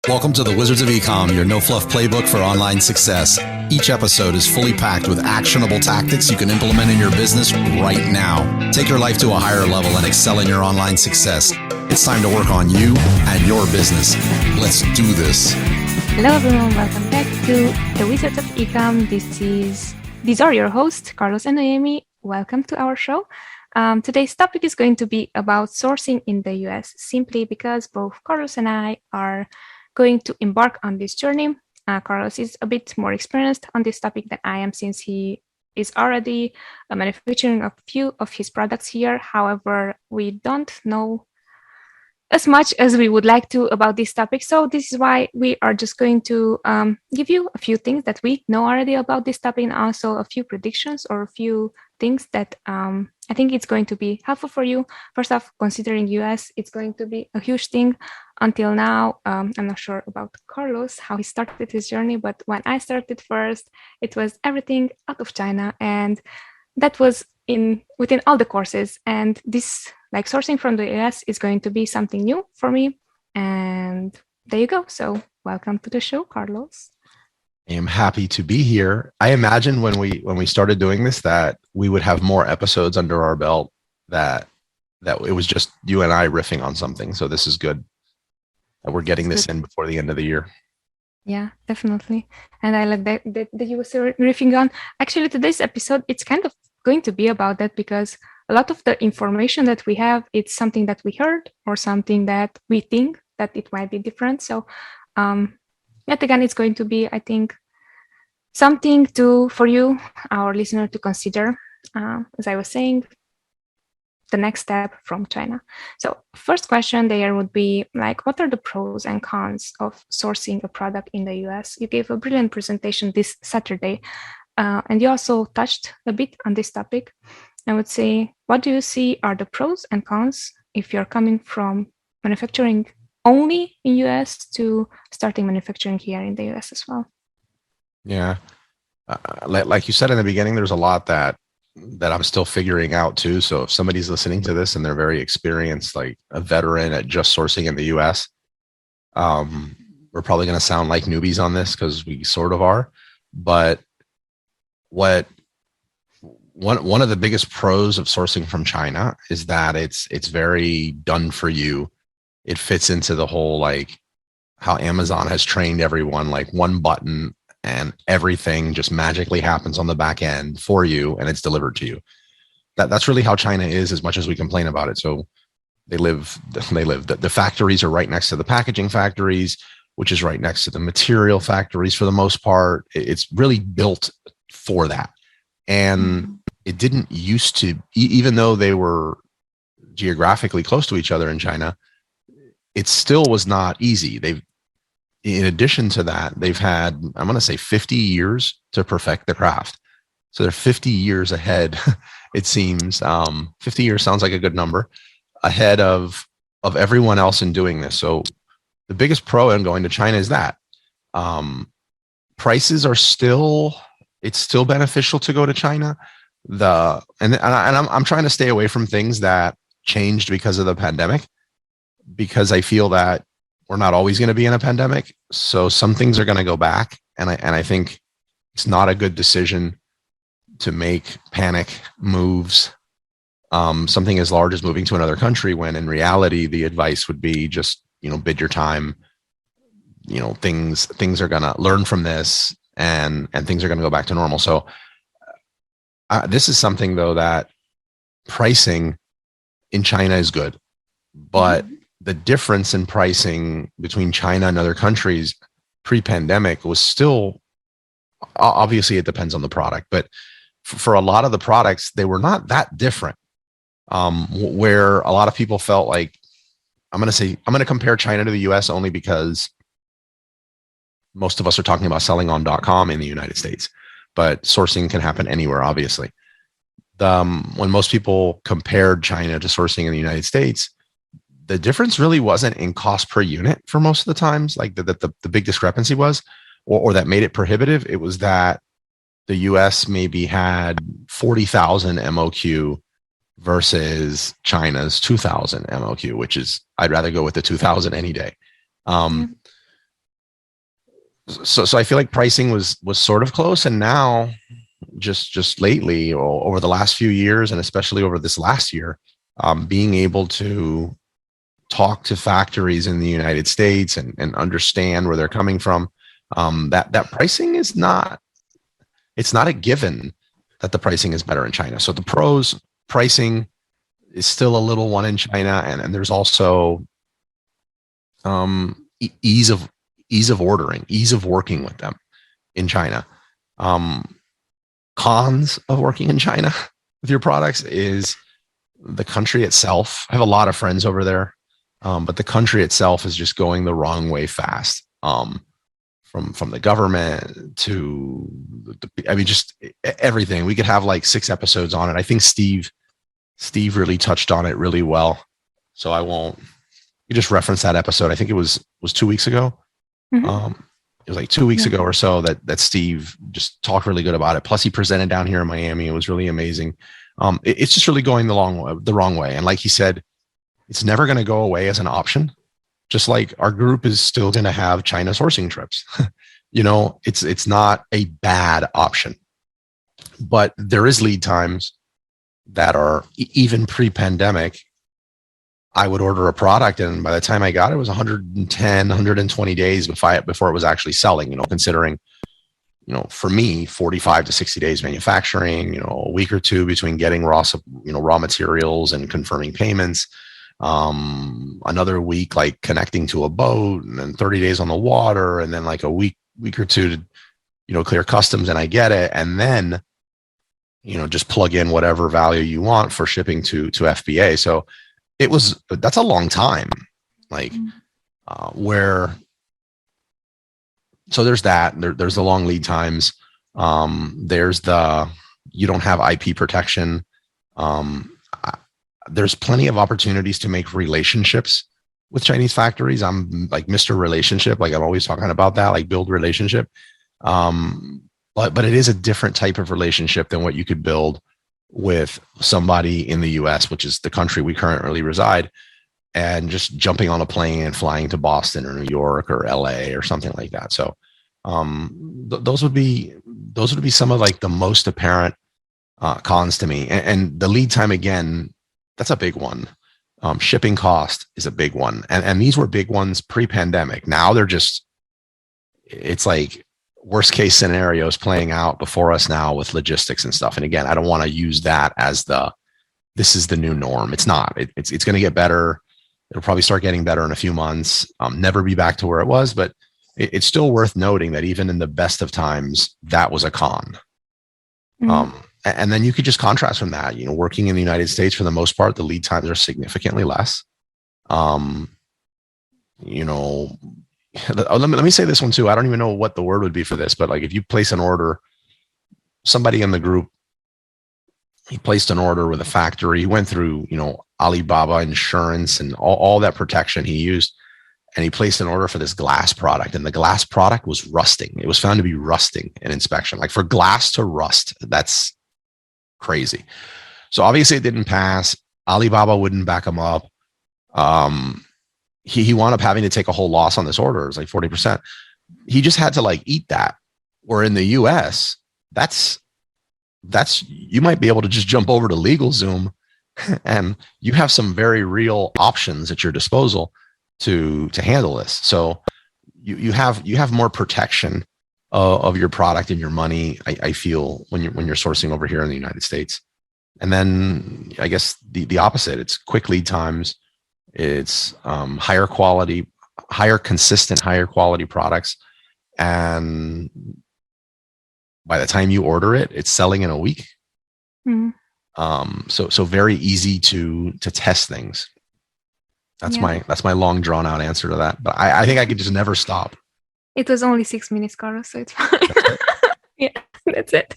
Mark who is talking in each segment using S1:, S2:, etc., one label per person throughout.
S1: Welcome to the Wizards of Ecom, your no-fluff playbook for online success. Each episode is fully packed with actionable tactics you can implement in your business right now. Take your life to a higher level and excel in your online success. It's time to work on you and your business. Let's do this.
S2: Hello everyone, welcome back to the Wizards of Ecom. These are your hosts, Carlos and Noemi. Welcome to our show. Today's topic is going to be about sourcing in the US, simply because both Carlos and I are going to embark on this journey. Carlos is a bit more experienced on this topic than I am, since he is already manufacturing a few of his products here. However, we don't know as much as we would like to about this topic. So this is why we are just going to give you a few things that we know already about this topic, and also a few predictions or a few things that I think it's going to be helpful for you. First off, considering US, it's going to be a huge thing. Until now, I'm not sure about Carlos, how he started his journey, but when I started first, it was everything out of China, and that was within all the courses. And this, like, sourcing from the US is going to be something new for me. And there you go. So welcome to the show, Carlos.
S3: I am happy to be here. I imagine when we started doing this that we would have more episodes under our belt, that it was just you and I riffing on something. So this is good that we're getting this in before the end of the year.
S2: Yeah, definitely. And I like that you were riffing on. Actually, today's episode, it's kind of going to be about that, because a lot of the information that we have, it's something that we heard or something that we think that it might be different. So yet again, it's going to be, I think, something for you, our listener, to consider. As I was saying, the next step from China. So first question there would be, like, what are the pros and cons of sourcing a product in the US? You gave a brilliant presentation this Saturday, and you also touched a bit on this topic. I would say, what do you see are the pros and cons if you're coming from manufacturing only in US to starting manufacturing here in the US as well?
S3: Yeah. Like you said in the beginning, there's a lot that I'm still figuring out too. So if somebody's listening to this and they're very experienced, like a veteran at just sourcing in the US, we're probably going to sound like newbies on this, because we sort of are. But one of the biggest pros of sourcing from China is that it's very done for you. It fits into the whole, like, how Amazon has trained everyone, like one button and everything just magically happens on the back end for you, and it's delivered to you. That's really how China is, as much as we complain about it. So the factories are right next to the packaging factories, which is right next to the material factories for the most part. It's really built for that. And it didn't used to, even though they were geographically close to each other in China, it still was not easy. In addition to that, they've had, I'm going to say, 50 years to perfect the craft. So they're 50 years ahead, it seems. 50 years sounds like a good number, ahead of everyone else in doing this. So the biggest pro in going to China is that prices are it's still beneficial to go to China. I'm trying to stay away from things that changed because of the pandemic, because I feel that we're not always going to be in a pandemic. So some things are going to go back. And I think it's not a good decision to make panic moves, something as large as moving to another country, when in reality, the advice would be just, bid your time. Things are going to learn from this, and things are going to go back to normal. So this is something, though, that pricing in China is good, but the difference in pricing between China and other countries pre-pandemic was still, obviously it depends on the product, but for a lot of the products, they were not that different. Where a lot of people felt like, I'm going to compare China to the US only because most of us are talking about selling on .com in the United States, but sourcing can happen anywhere, obviously. When most people compared China to sourcing in the United States, the difference really wasn't in cost per unit for most of the times. Like the big discrepancy was, or that made it prohibitive. It was that the US maybe had 40,000 MOQ versus China's 2,000 MOQ, which is, I'd rather go with the 2,000 any day. So I feel like pricing was sort of close, and now just lately, or over the last few years, and especially over this last year, being able to talk to factories in the United States and understand where they're coming from, that pricing is not, it's not a given that the pricing is better in China. So the pros pricing is still a little one in China, and there's also ease of ordering, ease of working with them in China. Cons of working in China with your products is the country itself. I have a lot of friends over there, but the country itself is just going the wrong way fast. From the government to I mean, just everything. We could have like 6 episodes on it. I think Steve really touched on it really well. So I won't. You just referenced that episode. I think it was 2 weeks ago.
S2: Mm-hmm.
S3: It was like 2 weeks ago or so that Steve just talked really good about it. Plus, he presented down here in Miami. It was really amazing. It's just really going the wrong way. And like he said, it's never going to go away as an option. Just like our group is still going to have China sourcing trips. You know, it's not a bad option, but there is lead times that are even pre-pandemic. I would order a product, and by the time I got it, it was 110, 120 days before it was actually selling, you know, considering, you know, for me, 45 to 60 days manufacturing, you know, a week or two between getting raw materials and confirming payments. Another week, like connecting to a boat, and then 30 days on the water, and then like a week or two to, you know, clear customs, and I get it. And then, you know, just plug in whatever value you want for shipping to FBA. So that's a long time, like, so there's that, there's the long lead times. There's you don't have IP protection. There's plenty of opportunities to make relationships with Chinese factories. I'm like Mr. Relationship. Like I'm always talking about that, like build relationship. But it is a different type of relationship than what you could build with somebody in the US, which is the country we currently reside, and just jumping on a plane and flying to Boston or New York or LA or something like that. So those would be some of like the most apparent cons to me. And the lead time, again, that's a big one. Shipping cost is a big one. And these were big ones pre-pandemic. Now it's like worst case scenarios playing out before us now with logistics and stuff. And again, I don't want to use that as this is the new norm. It's not. It's going to get better. It'll probably start getting better in a few months. Never be back to where it was, but it's still worth noting that even in the best of times, that was a con. Mm-hmm. And then you could just contrast from that, you know, working in the United States, for the most part, the lead times are significantly less. You know, let me say this one too. I don't even know what the word would be for this, but like if you place an order, somebody in the group, he placed an order with a factory, he went through, you know, Alibaba insurance and all that protection he used. And he placed an order for this glass product, and the glass product was rusting. It was found to be rusting in inspection. Like for glass to rust, that's crazy. So obviously it didn't pass. Alibaba wouldn't back him up. He wound up having to take a whole loss on this order. It was like 40%. He just had to like eat that. Where in the US, that's you might be able to just jump over to LegalZoom and you have some very real options at your disposal to handle this. So you have more protection of your product and your money, I feel, when you're sourcing over here in the United States. And then I guess the opposite, it's quick lead times, it's higher quality products, and by the time you order it, it's selling in a week. Mm-hmm. So very easy to test things. That's my long drawn out answer to that. But I think I could just never stop.
S2: It was only 6 minutes, Carlos, so it's fine. Yeah, that's it.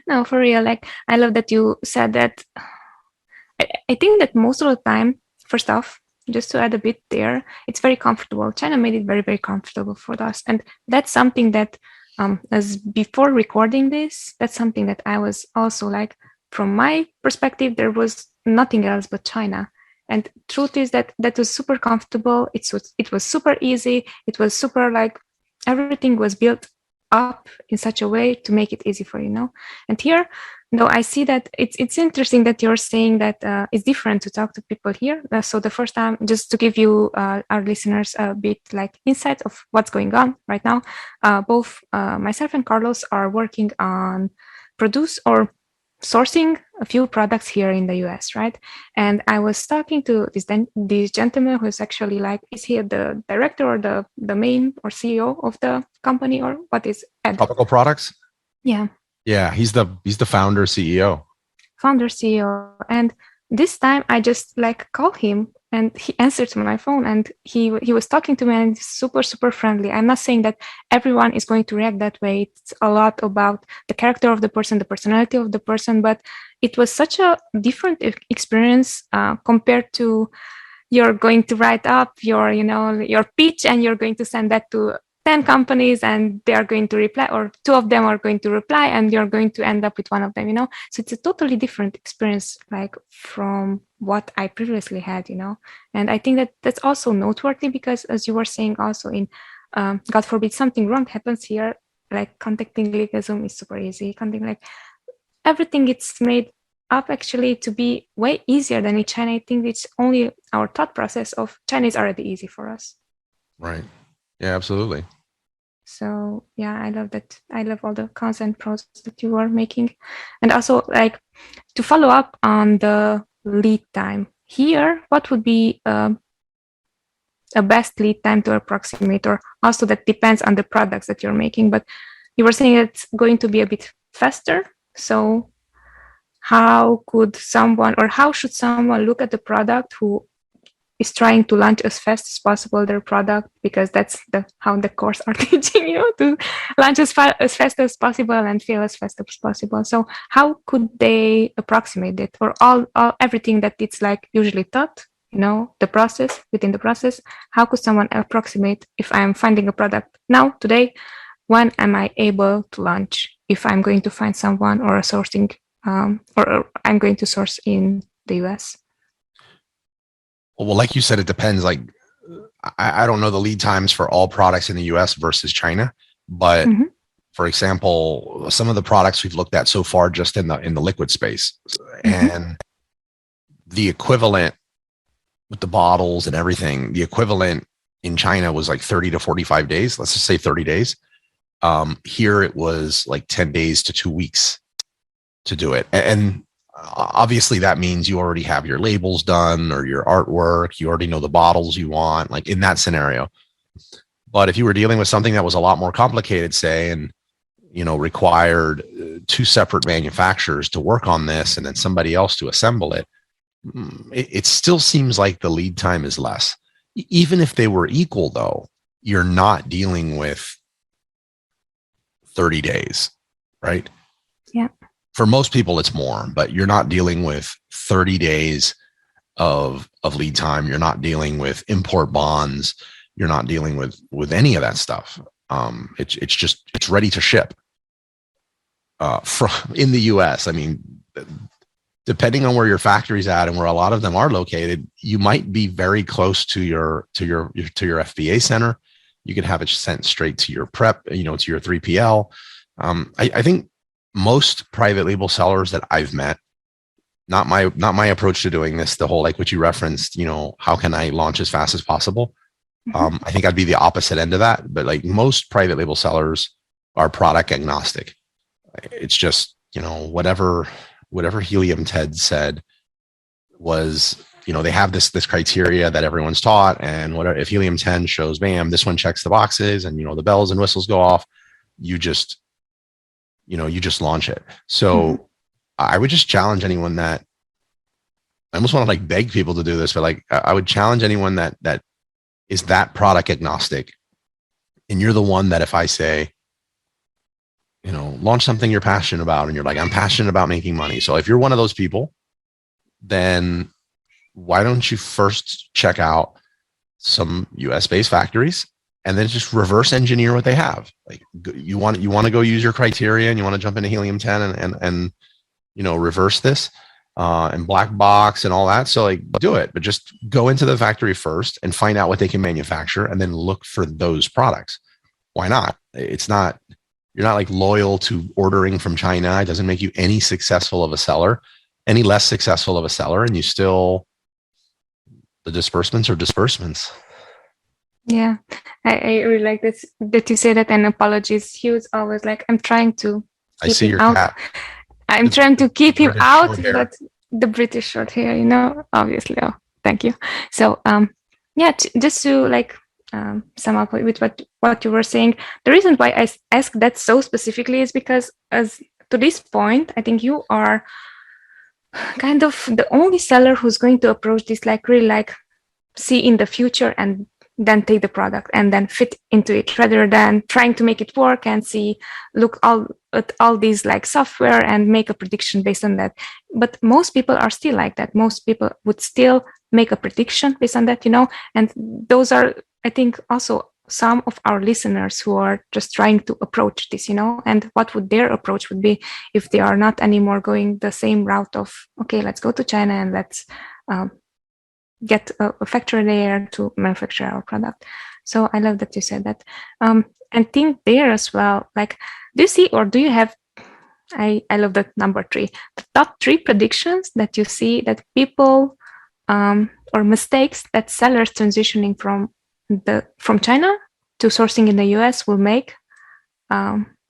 S2: No, for real. Like, I love that you said that. I think that most of the time, first off, just to add a bit there, it's very comfortable. China made it very, very comfortable for us. And that's something that, as before recording this, that's something that I was also like, from my perspective, there was nothing else but China. And truth is that was super comfortable. It was super easy. It was super like everything was built up in such a way to make it easy for you. And here, though, I see that it's interesting that you're saying that it's different to talk to people here. So the first time, just to give you our listeners a bit like insight of what's going on right now, both myself and Carlos are working on sourcing a few products here in the US, right? And I was talking to this gentleman who's actually like, is he the director or the main or CEO of the company, or what is Ed?
S3: Tropical Products?
S2: Yeah.
S3: Yeah, he's the founder, CEO.
S2: Founder, CEO. And this time I just like call him and he answered to my phone, and he was talking to me, and super, super friendly. I'm not saying that everyone is going to react that way. It's a lot about the character of the person, the personality of the person, but it was such a different experience compared to you're going to write up your pitch, and you're going to send that to 10 companies and they are going to reply, or 2 of them are going to reply, and you're going to end up with 1 of them, So it's a totally different experience, like from what I previously had, And I think that that's also noteworthy because, as you were saying also, in God forbid something wrong happens here, like contacting LegalZoom is super easy. Everything it's made up actually to be way easier than in China. I think it's only our thought process of China is already easy for us.
S3: Right. Yeah, absolutely.
S2: So yeah, I love that. I love all the cons and pros that you are making. And also, like, to follow up on the lead time here, what would be a best lead time to approximate? Or also that depends on the products that you're making, but you were saying it's going to be a bit faster. So how should someone look at the product who is trying to launch as fast as possible their product, because that's how the course are teaching you to launch as fast as possible and fail as fast as possible. So how could they approximate it, or all everything that it's like usually taught, the process within the process? How could someone approximate if I'm finding a product now today? When am I able to launch? If I'm going to find someone or a sourcing, or I'm going to source in the US.
S3: Well, like you said, it depends. Like, I don't know the lead times for all products in the US versus China, but for example, some of the products we've looked at so far just in the liquid space, and the equivalent with the bottles and everything, the equivalent in China was like 30 to 45 days. Let's just say 30 days. Here it was like 10 days to 2 weeks to do it. And obviously that means you already have your labels done or your artwork. You already know the bottles you want, like in that scenario. But if you were dealing with something that was a lot more complicated, say, and required 2 separate manufacturers to work on this and then somebody else to assemble it, it still seems like the lead time is less. Even if they were equal, though, you're not dealing with 30 days, right?
S2: Yeah.
S3: For most people, it's more, but you're not dealing with 30 days of lead time. You're not dealing with import bonds. You're not dealing with any of that stuff. It's ready to ship from in the US. I mean, depending on where your factory's at and where a lot of them are located, you might be very close to your FBA center. You could have it sent straight to your prep, to your 3PL. I think most private label sellers that I've met, not my approach to doing this, the whole, like what you referenced, how can I launch as fast as possible? I think I'd be the opposite end of that. But like most private label sellers are product agnostic. It's just, whatever Helium Ted said was, they have this criteria that everyone's taught, and whatever, if Helium 10 shows, bam, this one checks the boxes, and the bells and whistles go off, you just launch it. So I would just challenge anyone that, I almost want to like beg people to do this, but like I would challenge anyone that is that product agnostic. And you're the one that if I say, launch something you're passionate about, and you're like, I'm passionate about making money. So if you're one of those people, then why don't you first check out some US based factories and then just reverse engineer what they have? Like you want to go use your criteria and you want to jump into Helium 10 and reverse this and black box and all that. So like do it, but just go into the factory first and find out what they can manufacture and then look for those products. why not? You're not like loyal to ordering from China. It doesn't make you any successful of a seller, any less successful of a seller. And the disbursements are disbursements.
S2: Yeah, I really like this that you say that. And apologies, he was always like, I'm trying to
S3: I
S2: keep
S3: see
S2: him
S3: your
S2: out.
S3: cat.
S2: I'm trying to keep him
S3: British
S2: out,
S3: short hair.
S2: but the British short hair, obviously. Oh, thank you. So, yeah, just to like sum up with what you were saying, the reason why I asked that so specifically is because as to this point, I think you are kind of the only seller who's going to approach this like really like see in the future and then take the product and then fit into it, rather than trying to make it work and look at all these like software and make a prediction based on that. But most people are still like that. Most people would still make a prediction based on that, and those are, I think, also some of our listeners who are just trying to approach this, and what would their approach would be if they are not anymore going the same route of, okay, let's go to China and let's get a factory there to manufacture our product. So I love that you said that. And think there as well, like, do you see, or do you have, I love that number 3, the top 3 predictions that you see that people, or mistakes that sellers transitioning from China to sourcing in the US will make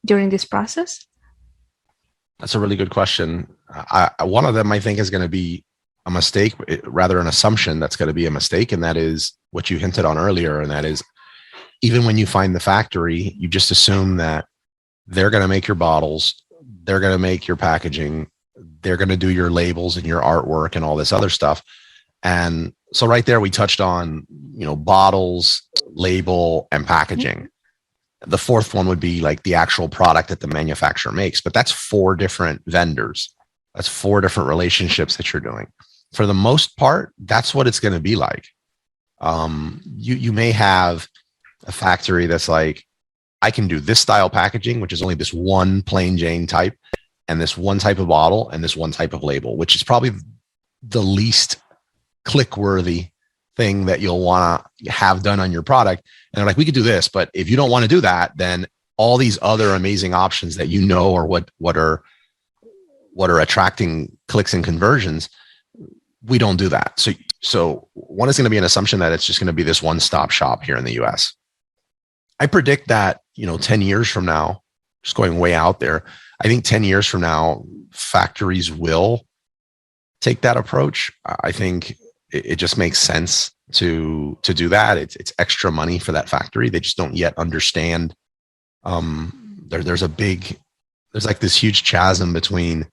S2: during this process?
S3: That's a really good question. One of them I think is going to be a mistake, rather an assumption that's going to be a mistake. And that is what you hinted on earlier. And that is, even when you find the factory, you just assume that they're going to make your bottles, they're going to make your packaging, they're going to do your labels and your artwork and all this other stuff. And so right there, we touched on, bottles, label, and packaging. The fourth one would be like the actual product that the manufacturer makes, but that's 4 different vendors. That's 4 different relationships that you're doing. For the most part, that's what it's going to be like. You may have a factory that's like, I can do this style packaging, which is only this one plain Jane type, and this one type of bottle, and this one type of label, which is probably the least click-worthy thing that you'll want to have done on your product. And they're like, we could do this, but if you don't want to do that, then all these other amazing options that or what are attracting clicks and conversions, we don't do that. So one is going to be an assumption that it's just going to be this one-stop shop here in the US. I predict that, 10 years from now, just going way out there, I think 10 years from now, factories will take that approach. I think it just makes sense to do that. It's extra money for that factory. They just don't yet understand. There's like this huge chasm between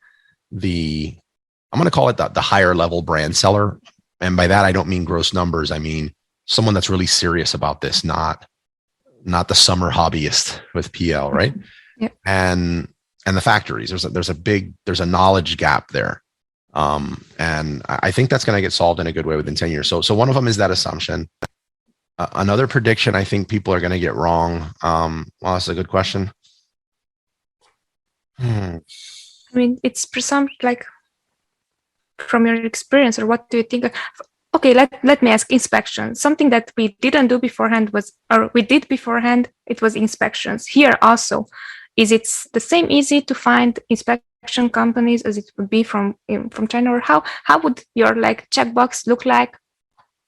S3: I'm going to call it the higher level brand seller. And by that, I don't mean gross numbers. I mean, someone that's really serious about this, not the summer hobbyist with PL, right?
S2: Yep.
S3: And the factories, there's a knowledge gap there. And I think that's going to get solved in a good way within 10 years. So one of them is that assumption. Another prediction I think people are going to get wrong. Well, that's a good question.
S2: I mean, it's presumed, like, from your experience, or what do you think? Okay, let me ask inspection. Something that we didn't do beforehand we did beforehand, it was inspections. Here also, is it the same easy to find inspection companies as it would be from China? Or how would your like checkbox look like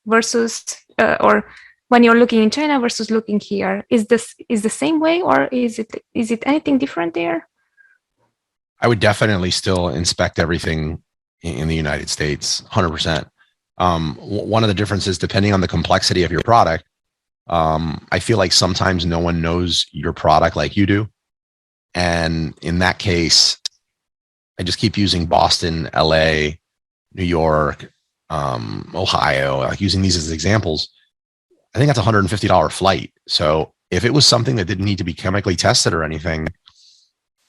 S2: versus, or when you're looking in China versus looking here? Is the same way, or is it anything different there?
S3: I would definitely still inspect everything in the United States, 100%. One of the differences, depending on the complexity of your product, I feel like sometimes no one knows your product like you do. And in that case, I just keep using Boston, LA, New York, Ohio, like using these as examples. I think that's a $150 flight. So if it was something that didn't need to be chemically tested or anything,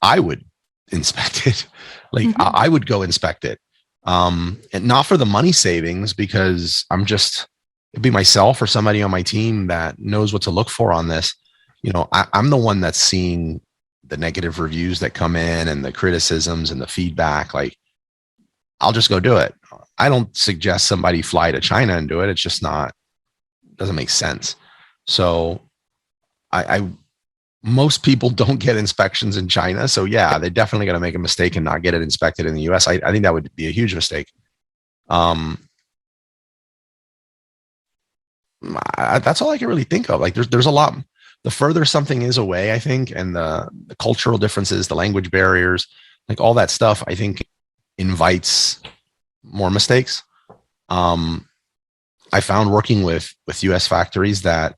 S3: I would inspect it. Like I would go inspect it. And not for the money savings, because it'd be myself or somebody on my team that knows what to look for on this. I'm the one that's seeing the negative reviews that come in and the criticisms and the feedback. Like, I'll just go do it. I don't suggest somebody fly to China and do it. It's just doesn't make sense. So I most people don't get inspections in China. So yeah, they're definitely going to make a mistake and not get it inspected in the US. I think that would be a huge mistake. That's all I can really think of. Like there's a lot. The further something is away, I think, and the cultural differences, the language barriers, like all that stuff, I think invites more mistakes. I found working with US factories that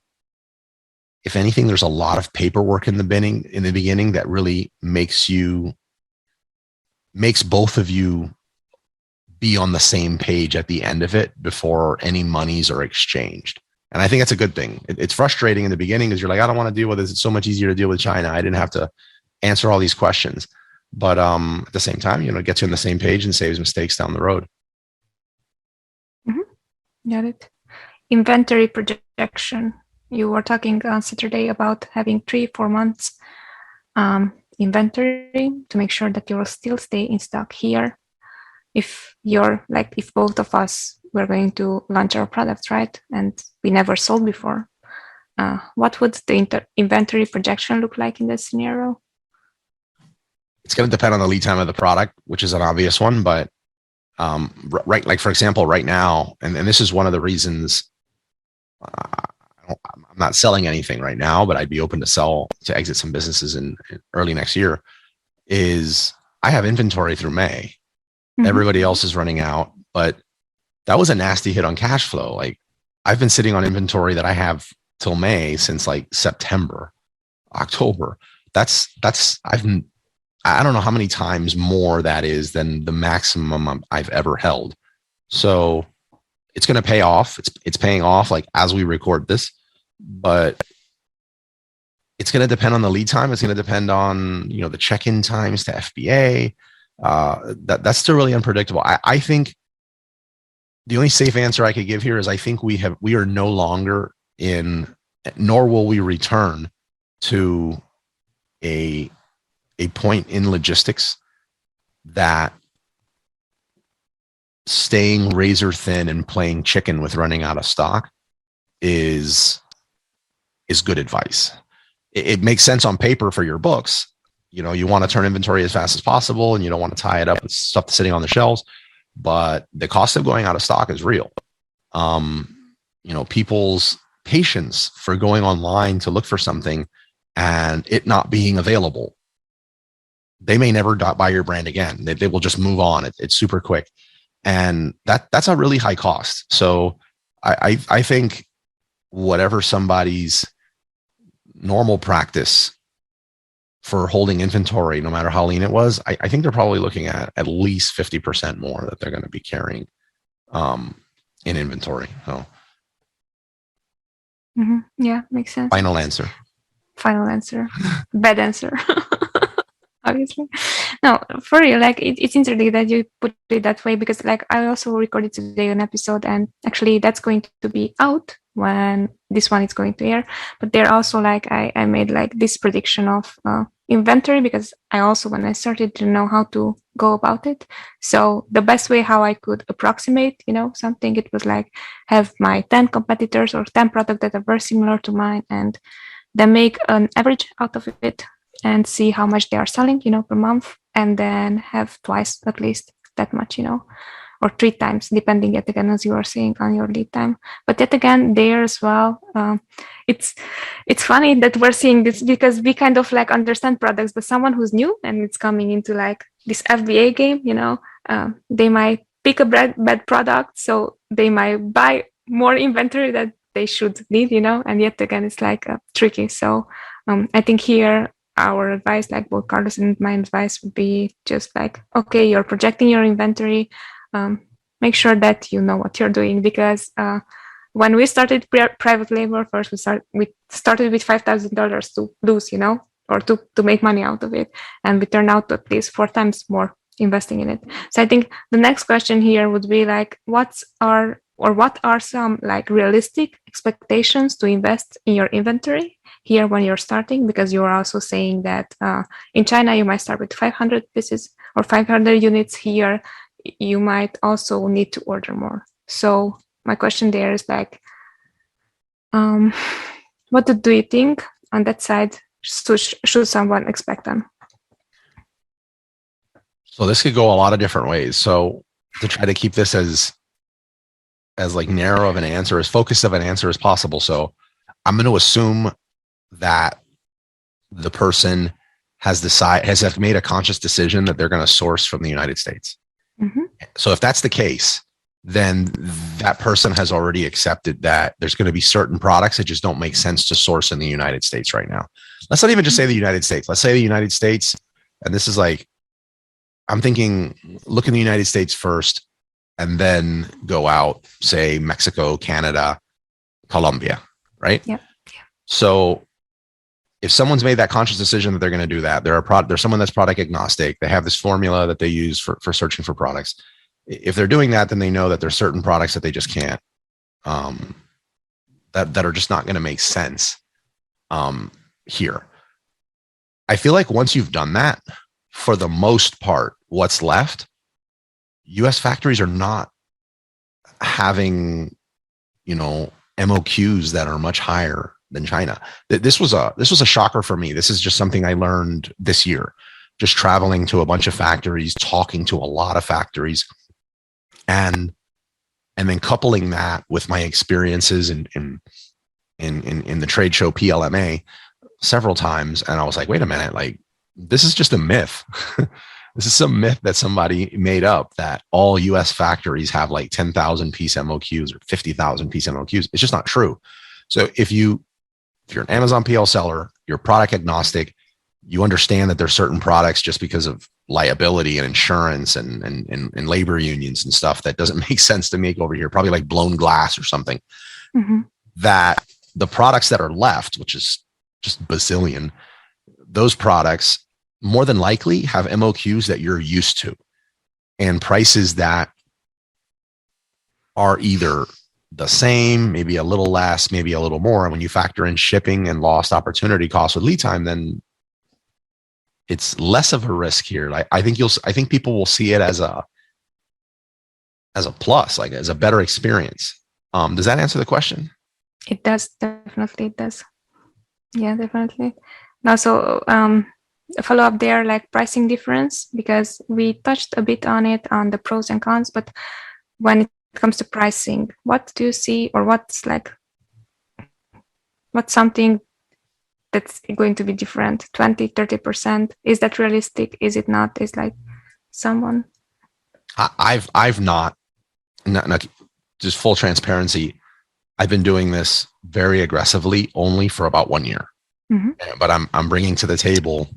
S3: if anything, there's a lot of paperwork in the beginning that really makes both of you be on the same page at the end of it before any monies are exchanged. And I think that's a good thing. It's frustrating in the beginning because you're like, I don't want to deal with this. It's so much easier to deal with China. I didn't have to answer all these questions. But at the same time, it gets you on the same page and saves mistakes down the road.
S2: Mm-hmm. Got it. Inventory projection. You were talking on Saturday about having 3-4 months inventory to make sure that you will still stay in stock here. If both of us were going to launch our products, right, and we never sold before, what would the inventory projection look like in this scenario?
S3: It's going to depend on the lead time of the product, which is an obvious one, but right, like for example, right now, and this is one of the reasons I'm not selling anything right now, but I'd be open to exit some businesses in early next year, is I have inventory through May. Mm-hmm. Everybody else is running out, but that was a nasty hit on cash flow. Like I've been sitting on inventory that I have till May since like September, October. I don't know how many times more that is than the maximum I've ever held. So it's going to pay off. It's paying off like as we record this, but it's going to depend on the lead time. It's going to depend on, the check-in times to FBA. That's still really unpredictable. I think the only safe answer I could give here is I think we are no longer nor will we return to a point in logistics that staying razor thin and playing chicken with running out of stock is good advice. It makes sense on paper for your books. You want to turn inventory as fast as possible and you don't want to tie it up with stuff that's sitting on the shelves, but the cost of going out of stock is real. People's patience for going online to look for something and it not being available. They may never buy your brand again. They will just move on. It's super quick. And that's a really high cost. So I think whatever somebody's normal practice for holding inventory, no matter how lean it was, I think they're probably looking at least 50% more that they're going to be carrying in inventory. So,
S2: yeah, makes sense.
S3: Final answer.
S2: Bad answer. Obviously. No, for real, like it's interesting that you put it that way because like I also recorded today an episode and actually that's going to be out when this one is going to air. But there also like I made like this prediction of inventory because I also, when I started to know how to go about it. So the best way how I could approximate, something, it was like have my 10 competitors or 10 products that are very similar to mine and then make an average out of it and see how much they are selling, per month, and then have twice at least that much, or 3 times, depending yet again, as you are saying, on your lead time. But yet again, there as well, it's funny that we're seeing this because we kind of like understand products, but someone who's new and it's coming into like this FBA game, they might pick a bad product, so they might buy more inventory that they should need, and yet again, it's like tricky. So I think here, our advice, like both Carlos and my advice, would be just like, okay, you're projecting your inventory. Make sure that you know what you're doing because when we started private label first, we started with $5,000 to lose, or to make money out of it, and we turned out to at least 4 times more investing in it. So I think the next question here would be like, what are some like realistic expectations to invest in your inventory here when you're starting, because you are also saying that in China you might start with 500 pieces or 500 units. Here you might also need to order more. So my question there is like, what do you think on that side should someone expect them?
S3: So this could go a lot of different ways. So to try to keep this as like narrow of an answer, as focused of an answer as possible. So I'm going to assume that the person has made a conscious decision that they're going to source from the United States.
S2: Mm-hmm.
S3: So if that's the case, then that person has already accepted that there's going to be certain products that just don't make sense to source in the United States right now. Let's not even just say the United States. Let's say the United States, and this is like, I'm thinking, look in the United States first, and then go out, say Mexico, Canada, Colombia, right?
S2: Yeah.
S3: So if someone's made that conscious decision that they're going to do that, there's someone that's product agnostic. They have this formula that they use for searching for products. If they're doing that, then they know that there's certain products that they just can't, that are just not going to make sense here. I feel like once you've done that, for the most part, what's left, U.S. factories are not having, MOQs that are much higher than China. This was a shocker for me. This is just something I learned this year, just traveling to a bunch of factories, talking to a lot of factories, and then coupling that with my experiences in the trade show PLMA several times. And I was like, wait a minute, like, this is just a myth. This is some myth that somebody made up, that all US factories have like 10,000 piece MOQs or 50,000 piece MOQs. It's just not true. So if you're an Amazon PL seller, you're product agnostic, you understand that there's certain products, just because of liability and insurance and labor unions and stuff, that doesn't make sense to make over here, probably like blown glass or something,
S2: Mm-hmm.
S3: that the products that are left, which is just bazillion, those products more than likely have MOQs that you're used to, and prices that are either the same, maybe a little less, maybe a little more. And when you factor in shipping and lost opportunity costs with lead time, then it's less of a risk here. Like, I think people will see it as a plus, like as a better experience. Does that answer the question?
S2: It does, definitely. It does. Yeah, definitely. Now, so a follow up there, like pricing difference, because we touched a bit on it, on the pros and cons, but when it comes to pricing, what do you see, or what's something that's going to be different? 20, 30%? Is that realistic? Is it not? Is like someone?
S3: I've not just full transparency. I've been doing this very aggressively only for about 1 year,
S2: Mm-hmm.
S3: but I'm bringing to the table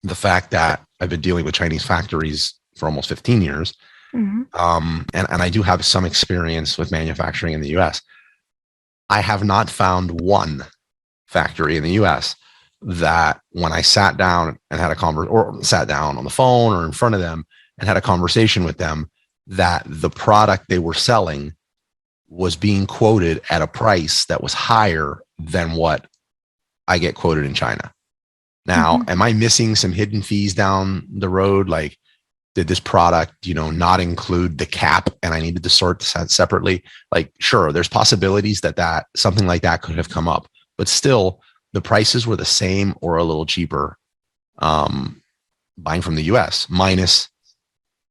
S3: the fact that I've been dealing with Chinese factories for almost 15 years.
S2: Mm-hmm.
S3: And I do have some experience with manufacturing in the US. I have not found one factory in the US that, when I sat down and had sat down on the phone or in front of them and had a conversation with them, that the product they were selling was being quoted at a price that was higher than what I get quoted in China. Now,
S2: Mm-hmm.
S3: am I missing some hidden fees down the road? Like, did this product, not include the cap and I needed to sort this out separately? Like, sure, there's possibilities that something like that could have come up, but still the prices were the same or a little cheaper buying from the US, minus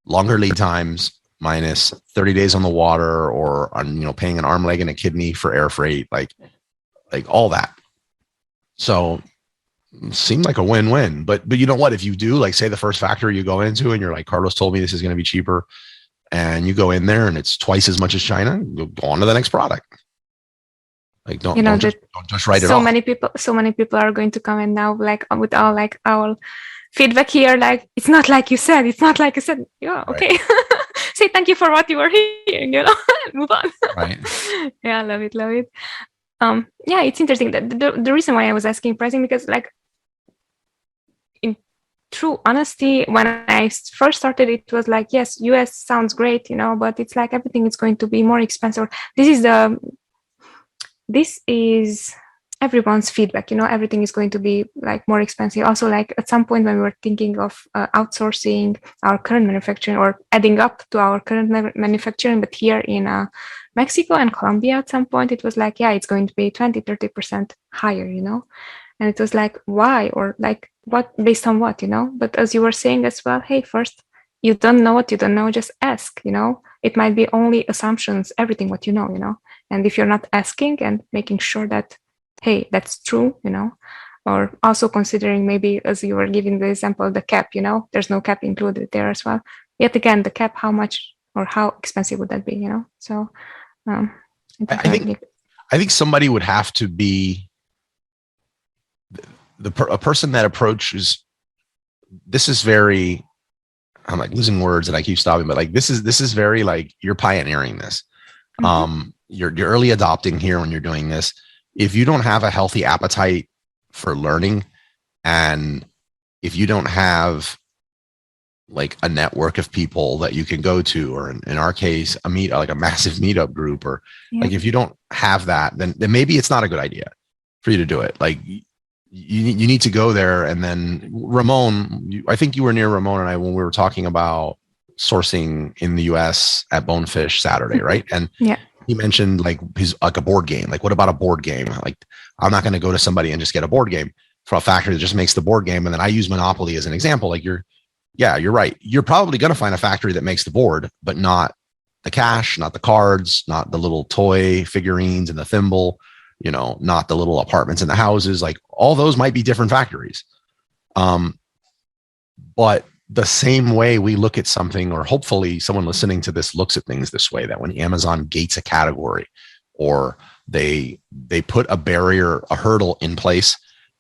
S3: longer lead times, minus 30 days on the water, or on, paying an arm, leg, and a kidney for air freight, like all that. So seemed like a win-win, but you know what, if you do, like, say the first factory you go into and you're like, Carlos told me this is going to be cheaper, and you go in there and it's twice as much as China, go on to the next product. Like, don't just write it
S2: so
S3: off.
S2: So many people are going to come in now, like, with all like our feedback here, like, it's not like you said, yeah, okay. Right. Say thank you for what you were hearing, move on.
S3: Right.
S2: Yeah, love it. Yeah, it's interesting that the reason why I was asking pricing, because, like, in true honesty, when I first started, it was like, yes, US sounds great, but it's like everything is going to be more expensive. This is everyone's feedback, everything is going to be like more expensive. Also, like, at some point when we were thinking of outsourcing our current manufacturing or adding up to our current manufacturing, but here in Mexico and Colombia, at some point it was like, yeah, it's going to be 20-30% higher, And it was like, why? Or like, what, based on what, But as you were saying as well, hey, first, you don't know what you don't know, just ask, It might be only assumptions, everything what you know. And if you're not asking and making sure that, hey, that's true, or also considering maybe, as you were giving the example, the cap, there's no cap included there as well. Yet again, the cap, how much or how expensive would that be, So
S3: I think somebody would have to be a person that approaches, this is very, I'm like losing words and I keep stopping, but like, this is very like, you're pioneering this. You're early adopting here when you're doing this. If you don't have a healthy appetite for learning, and if you don't have like a network of people that you can go to, or in our case, like a massive meetup group, or like, if you don't have that, then maybe it's not a good idea for you to do it. Like you need to go there. And then Ramon, I think you were near Ramon and I, when we were talking about sourcing in the US at Bonefish Saturday, right? And he mentioned like like a board game. Like, what about a board game? Like, I'm not going to go to somebody and just get a board game for a factory that just makes the board game. And then I use Monopoly as an example. Like you're right. You're probably going to find a factory that makes the board, but not the cash, not the cards, not the little toy figurines and the thimble, not the little apartments in the houses. Like all those might be different factories. But the same way we look at something, or hopefully someone listening to this looks at things this way, that when Amazon gates a category, or they put a barrier, a hurdle in place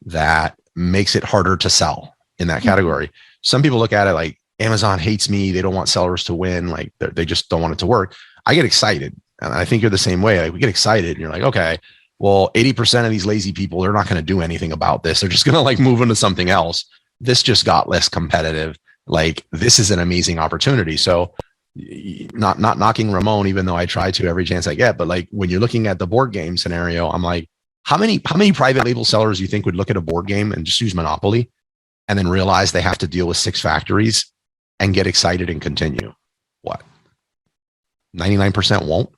S3: that makes it harder to sell in that category. Some people look at it like, Amazon hates me. They don't want sellers to win. Like they just don't want it to work. I get excited. And I think you're the same way. Like we get excited and you're like, okay, well, 80% of these lazy people, they're not going to do anything about this. They're just going to like move into something else. This just got less competitive. Like this is an amazing opportunity. So not knocking Ramon, even though I try to every chance I get, but like when you're looking at the board game scenario, I'm like, how many private label sellers do you think would look at a board game and just use Monopoly and then realize they have to deal with 6 factories and get excited and continue? What? 99% won't.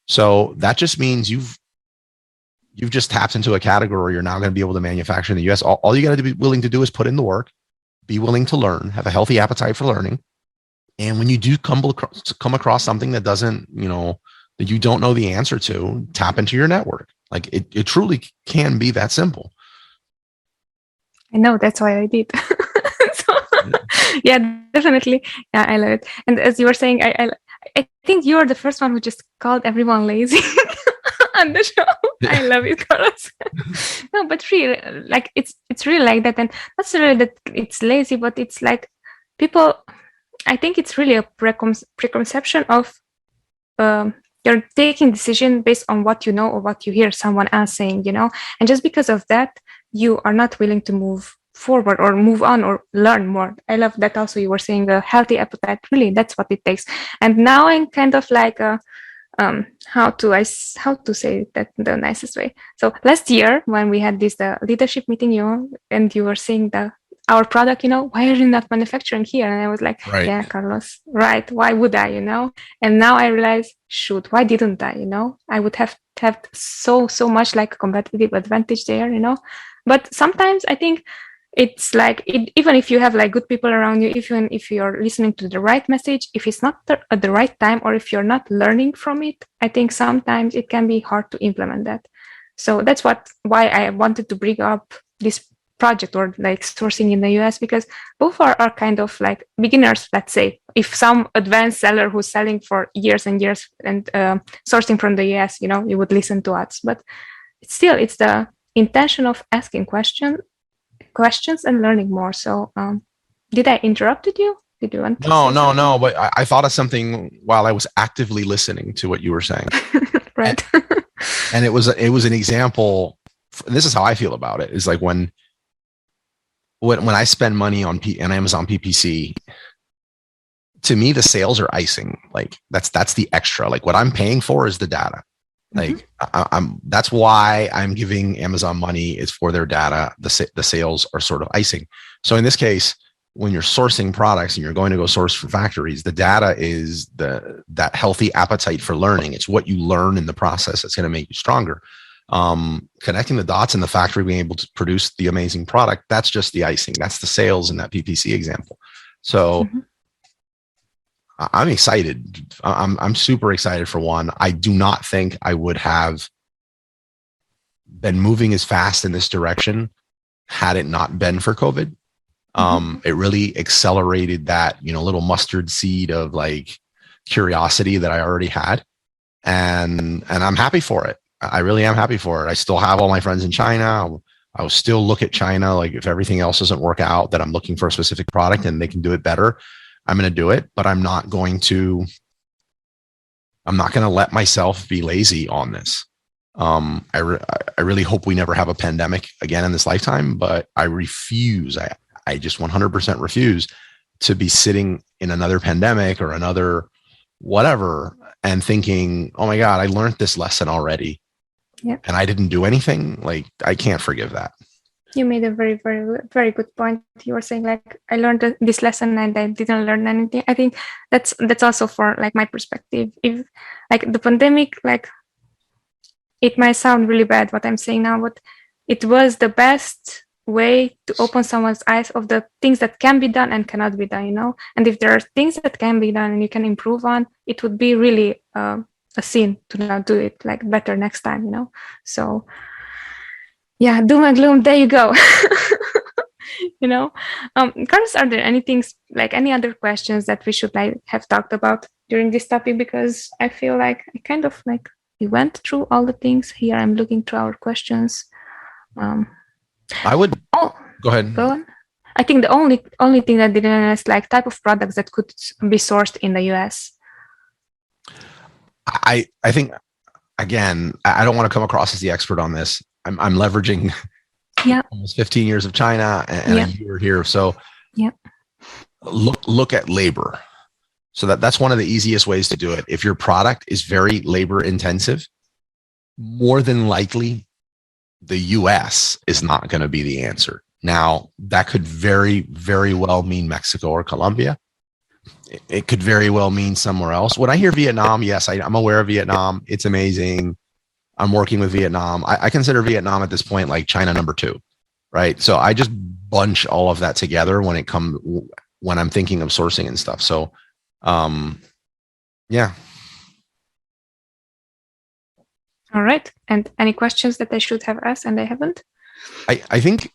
S3: So that just means you've just tapped into a category you're now going to be able to manufacture in the US. All you got to be willing to do is put in the work, be willing to learn, have a healthy appetite for learning. And when you do come across something that doesn't, that you don't know the answer to, tap into your network. Like it truly can be that simple.
S2: I know, that's why I did. Yeah, definitely. Yeah, I love it. And as you were saying, I think you're the first one who just called everyone lazy on the show. I love it, Carlos. No, but really, like it's really like that, and not really that it's lazy, but it's like people. I think it's really a preconception of you're taking decision based on what you know or what you hear someone else saying, and just because of that, you are not willing to move forward or move on or learn more. I love that also you were saying a healthy appetite. Really, that's what it takes. And now I'm kind of like how to say that the nicest way. So last year when we had this leadership meeting, and you were saying our product, why are you not manufacturing here? And I was like, right. Yeah, Carlos, right. Why would I, And now I realize, shoot, why didn't I, I would have so much like a competitive advantage there, But sometimes I think it's like, even if you have like good people around you, even if you're listening to the right message, if it's not at the right time, or if you're not learning from it, I think sometimes it can be hard to implement that. So that's why I wanted to bring up this project, or like sourcing in the US, because both are kind of like beginners. Let's say if some advanced seller who's selling for years and years and sourcing from the US, you would listen to us, but it's the intention of asking questions and learning more. So did I interrupted you? Did you want to
S3: No, but I thought of something while I was actively listening to what you were saying.
S2: Right.
S3: And it was an example, and this is how I feel about it, is like when I spend money on Amazon PPC, to me the sales are icing. Like that's the extra. Like what I'm paying for is the data. Like that's why I'm giving Amazon money, is for their data. The sales are sort of icing. So in this case, when you're sourcing products and you're going to go source from factories, the data is that healthy appetite for learning. It's what you learn in the process that's going to make you stronger. Connecting the dots in the factory, being able to produce the amazing product, that's just the icing. That's the sales in that PPC example. So I'm excited. I'm super excited for one. I do not think I would have been moving as fast in this direction had it not been for COVID. It really accelerated that, little mustard seed of like curiosity that I already had. And I'm happy for it. I really am happy for it. I still have all my friends in China. I will still look at China. Like if everything else doesn't work out, that I'm looking for a specific product and they can do it better, I'm going to do it, but I'm not going to let myself be lazy on this. I really hope we never have a pandemic again in this lifetime, but I refuse. I just 100% refuse to be sitting in another pandemic or another whatever and thinking, oh my God, I learned this lesson already.
S2: Yep.
S3: And I didn't do anything. Like, I can't forgive that.
S2: You made a very, very, very good point. You were saying like, I learned this lesson and I didn't learn anything. I think that's also for like my perspective. If like the pandemic, like it might sound really bad what I'm saying now, but it was the best way to open someone's eyes of the things that can be done and cannot be done, And if there are things that can be done and you can improve on, it would be really a sin to not do it like better next time, So yeah, doom and gloom, there you go. Carlos, are there any other questions that we should like have talked about during this topic? Because I feel like I kind of like we went through all the things here. I'm looking through our questions.
S3: I would go ahead.
S2: Go on. I think the only thing that didn't ask like type of products that could be sourced in the US.
S3: I think, again, I don't want to come across as the expert on this. I'm leveraging almost 15 years of China and a year here. So look at labor. So that's one of the easiest ways to do it. If your product is very labor intensive, more than likely the US is not going to be the answer. Now, that could very, very well mean Mexico or Colombia. It could very well mean somewhere else. When I hear Vietnam, yes, I'm aware of Vietnam. It's amazing. I'm working with Vietnam. I consider Vietnam at this point like China number 2, right? So I just bunch all of that together when I'm thinking of sourcing and stuff. So, yeah.
S2: All right. And any questions that I should have asked and I haven't?
S3: I think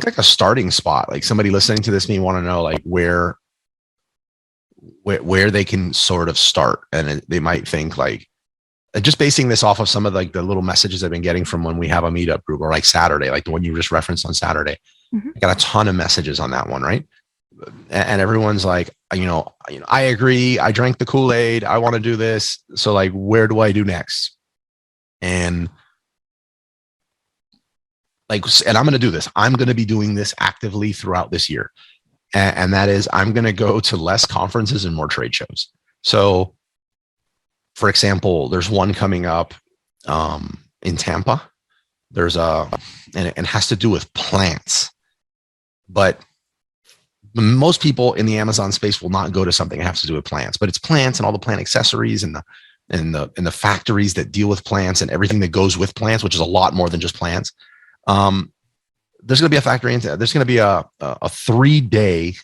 S3: like a starting spot, like somebody listening to this may want to know like where they can sort of start. And they might think like, just basing this off of some of like the little messages I've been getting from when we have a meetup group or like Saturday, like the one you just referenced on Saturday, I got a ton of messages on that one. Right. And everyone's like, I agree. I drank the Kool-Aid. I want to do this. So like, where do I do next? And I'm going to do this. I'm going to be doing this actively throughout this year. And that is, I'm going to go to less conferences and more trade shows. So for example, there's one coming up in Tampa. There's and it has to do with plants, but most people in the Amazon space will not go to something that has to do with plants, but it's plants and all the plant accessories and the factories that deal with plants and everything that goes with plants, which is a lot more than just plants. There's going to be a factory there's going to be a 3-day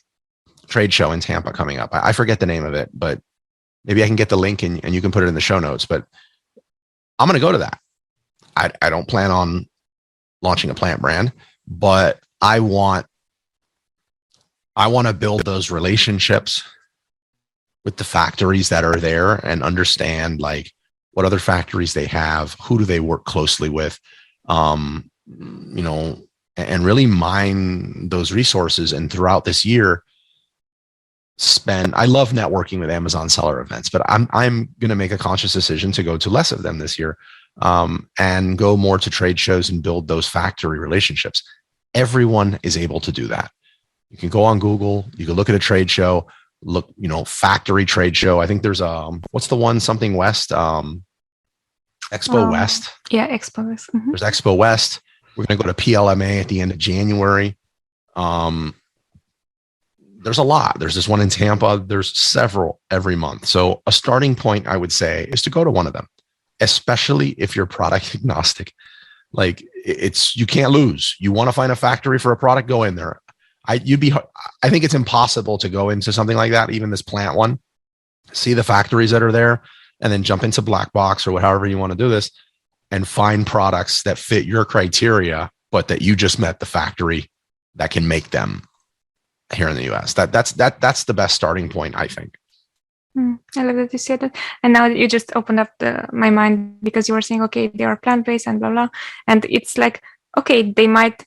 S3: trade show in Tampa coming up. I forget the name of it, but maybe I can get the link and you can put it in the show notes, but I'm going to go to that. I don't plan on launching a plant brand, but I want to build those relationships with the factories that are there and understand like what other factories they have, who do they work closely with, and really mine those resources. And throughout this year, I love networking with Amazon seller events, but I'm going to make a conscious decision to go to less of them this year, and go more to trade shows and build those factory relationships. Everyone is able to do that. You can go on Google, you can look at a trade show, factory trade show. I think there's what's the one, something West, Expo West.
S2: Yeah, Expo West. Mm-hmm.
S3: There's Expo West. We're going to go to PLMA at the end of January. There's a lot. There's this one in Tampa. There's several every month. So a starting point, I would say, is to go to one of them especially if you're product agnostic. Like you can't lose. You want to find a factory for a product, go in there. I think it's impossible to go into something like that, even this plant one, see the factories that are there, and then jump into Black Box or however you want to do this and find products that fit your criteria, but that you just met the factory that can make them here in the US. That's the best starting point, I think.
S2: I love that you said that. And now you just opened up my mind, because you were saying, okay, they are plant-based and blah, blah. And it's like, okay,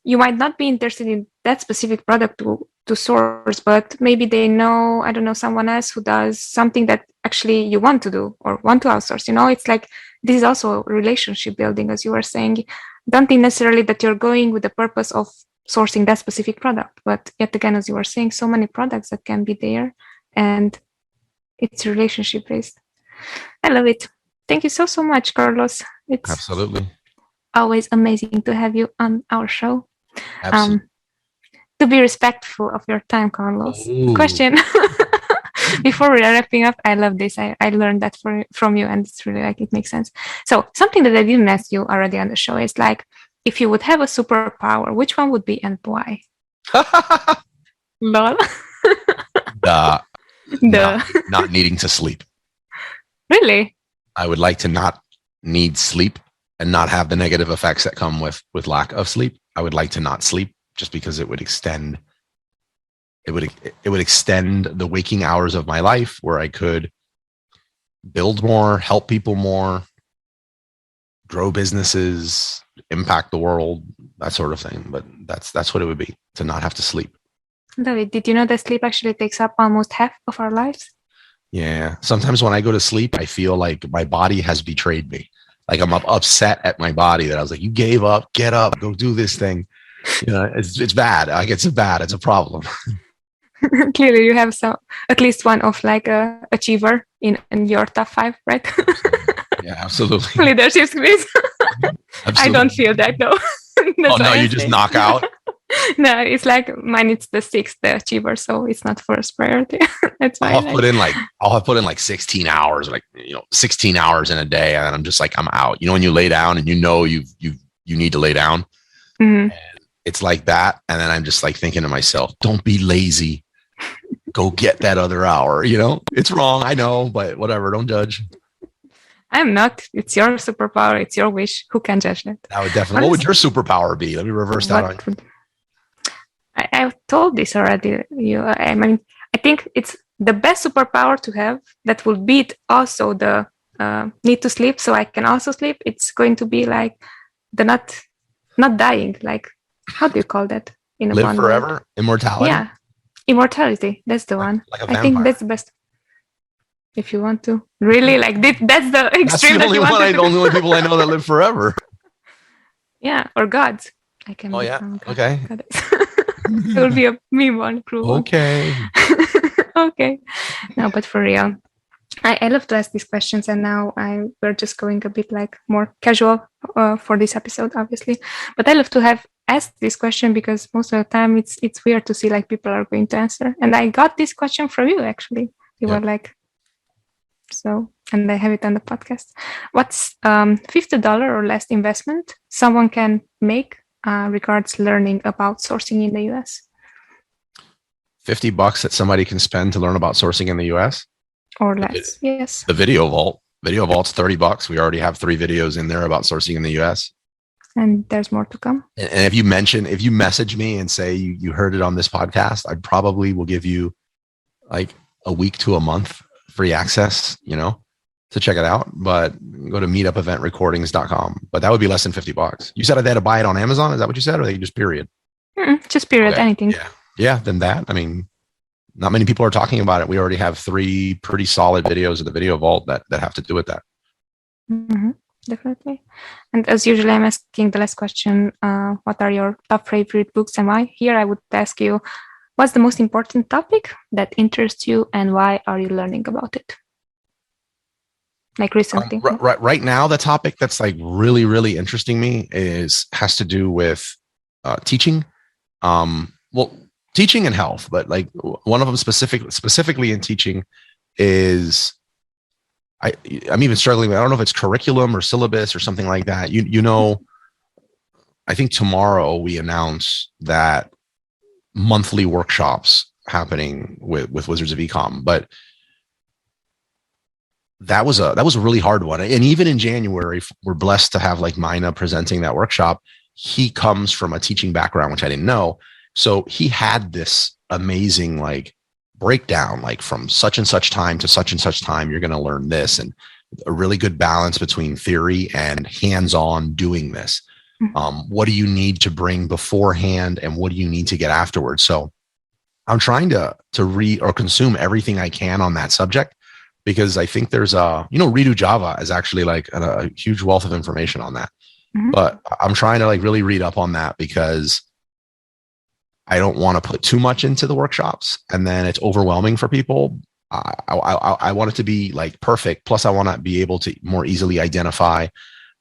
S2: you might not be interested in that specific product to source, but maybe they know, I don't know, someone else who does something that actually you want to do or want to outsource. It's like, this is also relationship building, as you were saying. Don't think necessarily that you're going with the purpose of sourcing that specific product, but yet again, as you were saying, so many products that can be there, and it's relationship based. I love it. Thank you so much, Carlos. It's
S3: absolutely
S2: always amazing to have you on our show.
S3: Absolutely.
S2: To be respectful of your time, Carlos. Question before we are wrapping up. I love this. I learned that from you, and it's really like, it makes sense. So something that I didn't ask you already on the show is like, if you would have a superpower, which one would be and why? Lol.
S3: Not needing to sleep.
S2: Really?
S3: I would like to not need sleep and not have the negative effects that come with lack of sleep. I would like to not sleep, just because it would extend the waking hours of my life, where I could build more, help people more, grow businesses, impact the world, that sort of thing. But that's what it would be, to not have to sleep.
S2: David, did you know that sleep actually takes up almost half of our lives?
S3: Yeah. Sometimes when I go to sleep, I feel like my body has betrayed me. Like I'm upset at my body that I was like, you gave up, get up, go do this thing. It's bad. Like it's a problem.
S2: Clearly you have at least one of like a achiever in your top 5, right?
S3: Yeah, absolutely.
S2: Leadership skills. I don't feel that though.
S3: Oh no, you just knock out.
S2: No, it's like mine. It's the 6th, the achiever, so it's not first priority. That's why
S3: I'll have put in like 16 hours, 16 hours in a day, and I'm just like, I'm out. When you lay down and you need to lay down,
S2: mm-hmm.
S3: and it's like that, and then I'm just like thinking to myself, don't be lazy, go get that other hour. It's wrong, I know, but whatever, don't judge.
S2: I'm not. It's your superpower. It's your wish. Who can judge that?
S3: I would definitely. What would your superpower be? Let me reverse that on you.
S2: I've told this already. I think it's the best superpower to have that will beat also the need to sleep, so I can also sleep. It's going to be like the not dying. Like, how do you call that?
S3: Live forever? Word? Immortality?
S2: Yeah. Immortality. That's the one.
S3: Like a vampire.
S2: I think that's the best. If you want to. Really? Like that's the extreme that you want to do.
S3: The only people I know that live forever.
S2: Yeah. Or gods. I can.
S3: Oh, yeah. Okay.
S2: It will be a meme one.
S3: Okay.
S2: Okay. No, but for real. I love to ask these questions, and now we're just going a bit like more casual for this episode, obviously. But I love to have asked this question, because most of the time it's weird to see like people are going to answer. And I got this question from you, actually. You were like, so, and I have it on the podcast. What's $50 or less investment someone can make regards learning about sourcing in the US?
S3: $50 that somebody can spend to learn about sourcing in the US?
S2: Or less, yes.
S3: The Video Vault. Video Vault's $30. We already have 3 videos in there about sourcing in the US.
S2: And there's more to come.
S3: And if you message me and say you heard it on this podcast, I probably will give you like a week to a month free access, to check it out. But go to meetupeventrecordings.com. But that would be less than $50. You said I had to buy it on Amazon. Is that what you said? Or just period?
S2: Just period. Okay. Anything.
S3: Yeah. Then that. I mean, not many people are talking about it. We already have 3 pretty solid videos of the Video Vault that have to do with that.
S2: Mm-hmm. Definitely. And as usual, I'm asking the last question. What are your top favorite books and why? Here I would ask you, what's the most important topic that interests you, and why are you learning about it? Like recently.
S3: Right now, the topic that's like really, really interesting me has to do with teaching. Teaching and health, but like one of them specifically in teaching is I'm even struggling. I don't know if it's curriculum or syllabus or something like that. I think tomorrow we announce that monthly workshops happening with Wizards of Ecom, but that was a really hard one. And even in January, we're blessed to have like Mina presenting that workshop. He comes from a teaching background, which I didn't know. So he had this amazing like breakdown, like from such and such time to such and such time, you're going to learn this, and a really good balance between theory and hands-on doing this. What do you need to bring beforehand, and what do you need to get afterwards? So I'm trying to read or consume everything I can on that subject, because I think there's Redo Java is actually like a huge wealth of information on that. But I'm trying to like really read up on that, because I don't want to put too much into the workshops and then it's overwhelming for people. I want it to be like perfect. Plus I want to be able to more easily identify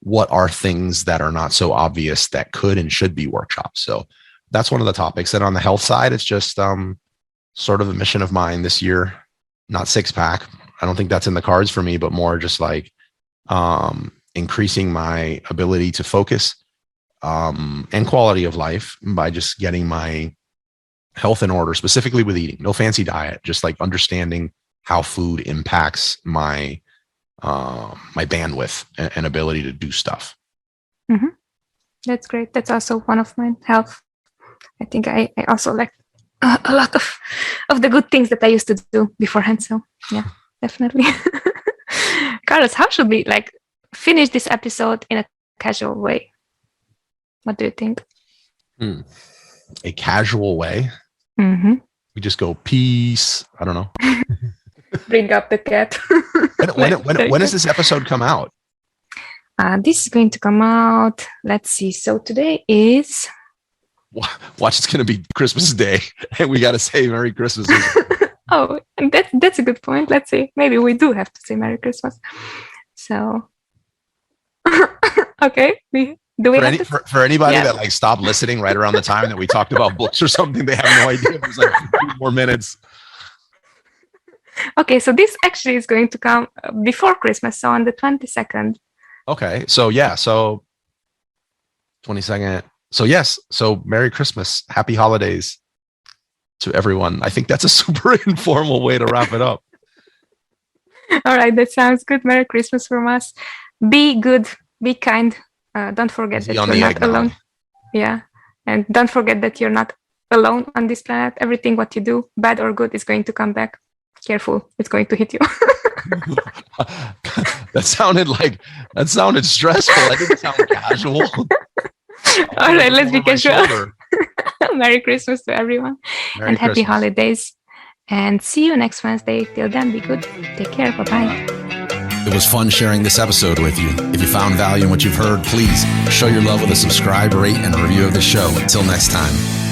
S3: what are things that are not so obvious that could and should be workshops. So that's one of the topics. And on the health side, it's just sort of a mission of mine this year, not six pack. I don't think that's in the cards for me, but more just like increasing my ability to focus and quality of life by just getting my health in order, specifically with eating. No fancy diet, just like understanding how food impacts my my bandwidth and ability to do stuff.
S2: That's great. That's also one of mine, health. I think I also like a lot of the good things that I used to do beforehand. So yeah, definitely. Carlos, how should we like finish this episode in a casual way? What do you think?
S3: A casual way? We just go peace. I don't know.
S2: Bring up the cat.
S3: When does this episode come out?
S2: This is going to come out. Let's see. So today is.
S3: Watch, it's going to be Christmas Day, and we got to say Merry Christmas.
S2: Oh, and that's a good point. Let's see. Maybe we do have to say Merry Christmas. So, okay,
S3: for anybody that like stopped listening right around the time that we talked about books or something, they have no idea. It was like 2 more minutes.
S2: Okay, so this actually is going to come before Christmas, so on the 22nd.
S3: Okay, so yeah, so 22nd. So yes, so Merry Christmas, Happy Holidays to everyone. I think that's a super informal way to wrap it up.
S2: All right, that sounds good. Merry Christmas from us. Be good, be kind. Don't forget that you're not alone. Yeah, and don't forget that you're not alone on this planet. Everything what you do, bad or good, is going to come back. Careful, it's going to hit you.
S3: That sounded stressful. That didn't sound casual.
S2: All right, let's be casual. Merry Christmas to everyone. And happy holidays. And see you next Wednesday. Till then, be good. Take care. Bye-bye.
S1: It was fun sharing this episode with you. If you found value in what you've heard, please show your love with a subscribe, rate, and review of the show. Until next time.